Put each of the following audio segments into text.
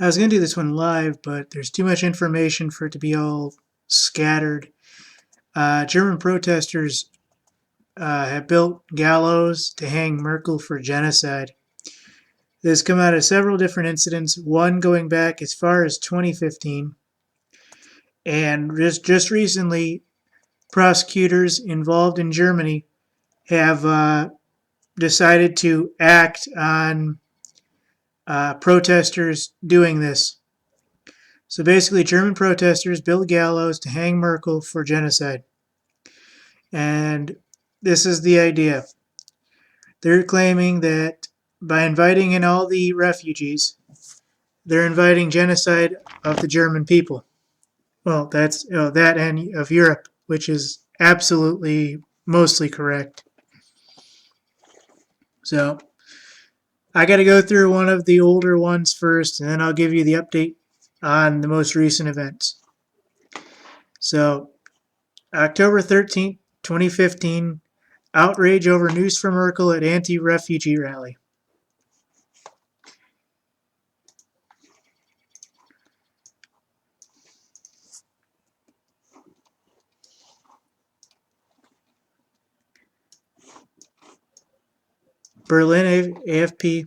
I was going to do this one live, but there's too much information for it to be all scattered. German protesters have built gallows to hang Merkel for genocide. This has come out of several different incidents, one going back as far as 2015. And just recently, prosecutors involved in Germany have decided to act on protesters doing this. So basically, German protesters built gallows to hang Merkel for genocide. And this is the idea. They're claiming that by inviting in all the refugees, they're inviting genocide of the German people. Well, that's that and of Europe, which is absolutely mostly correct. So I got to go through one of the older ones first, and then I'll give you the update on the most recent events. So October 13th, 2015, outrage over news from Merkel at anti-refugee rally. Berlin AFP.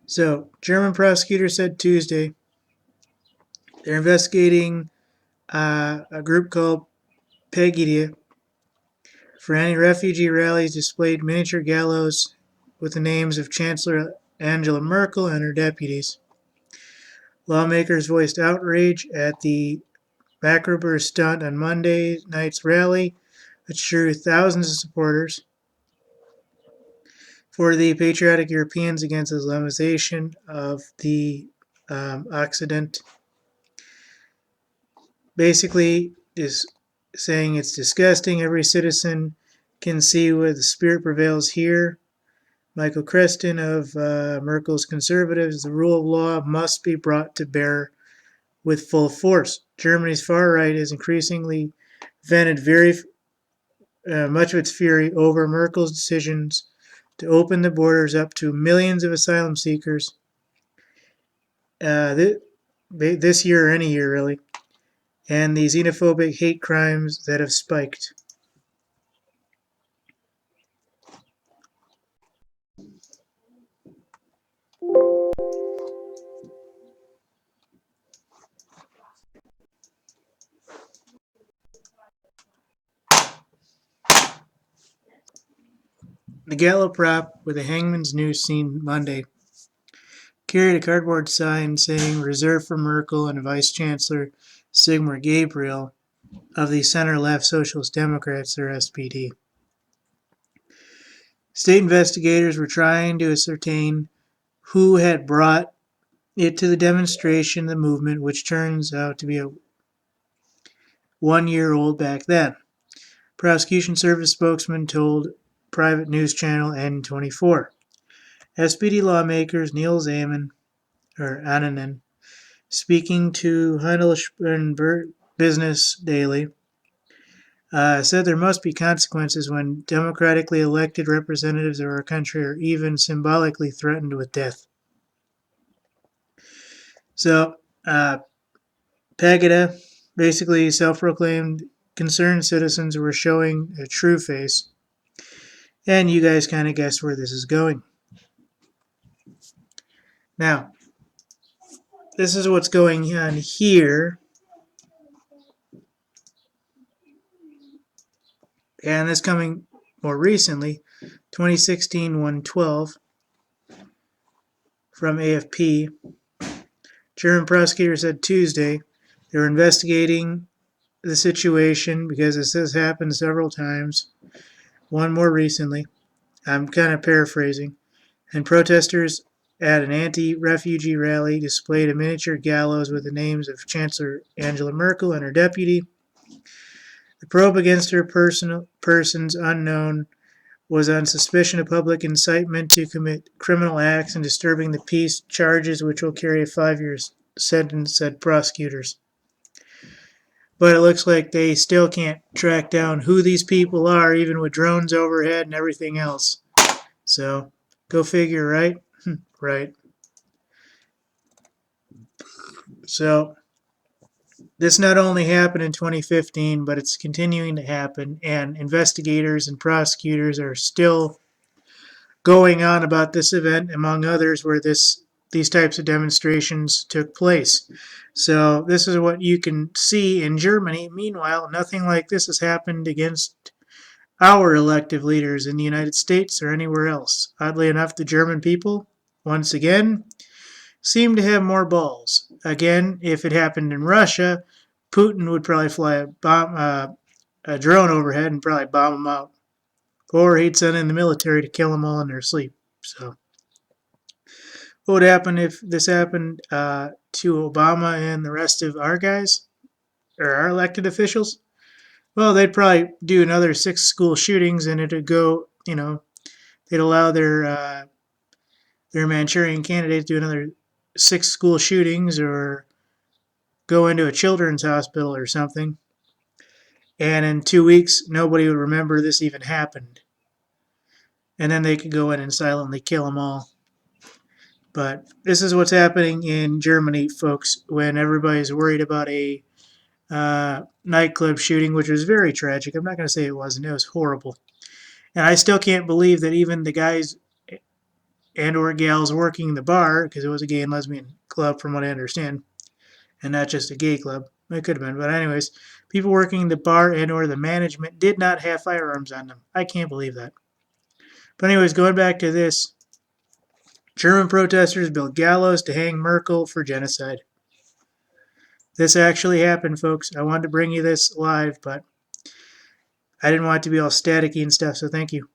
So, German prosecutor said Tuesday they're investigating a group called Pegida for anti-refugee rallies displayed miniature gallows with the names of Chancellor Angela Merkel and her deputies. Lawmakers voiced outrage at the macabre stunt on Monday night's rally, which drew thousands of supporters for the patriotic Europeans against Islamization of the Occident. Basically, is saying it's disgusting. Every citizen can see where the spirit prevails here. Michael Creston of Merkel's Conservatives, the rule of law must be brought to bear with full force. Germany's far right has increasingly vented much of its fury over Merkel's decisions to open the borders up to millions of asylum seekers this year or any year, really, and the xenophobic hate crimes that have spiked. The Gallows prop with a hangman's noose seen Monday carried a cardboard sign saying reserved for Merkel and Vice Chancellor Sigmar Gabriel of the center-left Socialist Democrats, or SPD. State investigators were trying to ascertain who had brought it to the demonstration, the movement, which turns out to be a 1 year old back then. Prosecution Service spokesman told private news channel N24. SPD lawmakers Neil Annanen, speaking to Handelsblatt Business Daily, said there must be consequences when democratically elected representatives of our country are even symbolically threatened with death. So, Pegida, basically self-proclaimed concerned citizens, were showing a true face. And you guys kind of guess where this is going. Now, this is what's going on here. And this coming more recently, 2016-112 from AFP. German prosecutor said Tuesday they were investigating the situation because this has happened several times. One more recently. I'm kind of paraphrasing. And protesters at an anti-refugee rally displayed a miniature gallows with the names of Chancellor Angela Merkel and her deputy. The probe against her persons unknown was on suspicion of public incitement to commit criminal acts and disturbing the peace, charges which will carry a 5-year sentence, said prosecutors. But it looks like they still can't track down who these people are, even with drones overhead and everything else. So Go figure, right? Right. So this not only happened in 2015, but it's continuing to happen, and investigators and prosecutors are still going on about this event, among others, where these types of demonstrations took place. So this is what you can see in Germany. Meanwhile, nothing like this has happened against our elected leaders in the United States or anywhere else. Oddly enough, the German people, once again, seem to have more balls. Again, if it happened in Russia, Putin would probably fly a drone overhead and probably bomb them out. Or he'd send in the military to kill them all in their sleep. So, what would happen if this happened to Obama and the rest of our guys, or our elected officials? Well, they'd probably do another 6 school shootings, and it'd go, they'd allow their Manchurian candidate to do another 6 school shootings, or go into a children's hospital or something. And in 2 weeks, nobody would remember this even happened. And then they could go in and silently kill them all. But this is what's happening in Germany, folks, when everybody's worried about a nightclub shooting, which was very tragic. I'm not going to say it wasn't. It was horrible. And I still can't believe that even the guys and or gals working the bar, because it was a gay and lesbian club from what I understand, and not just a gay club. It could have been. But anyways, people working the bar and or the management did not have firearms on them. I can't believe that. But anyways, going back to this, German protesters built gallows to hang Merkel for genocide. This actually happened, folks. I wanted to bring you this live, but I didn't want it to be all staticky and stuff, so thank you.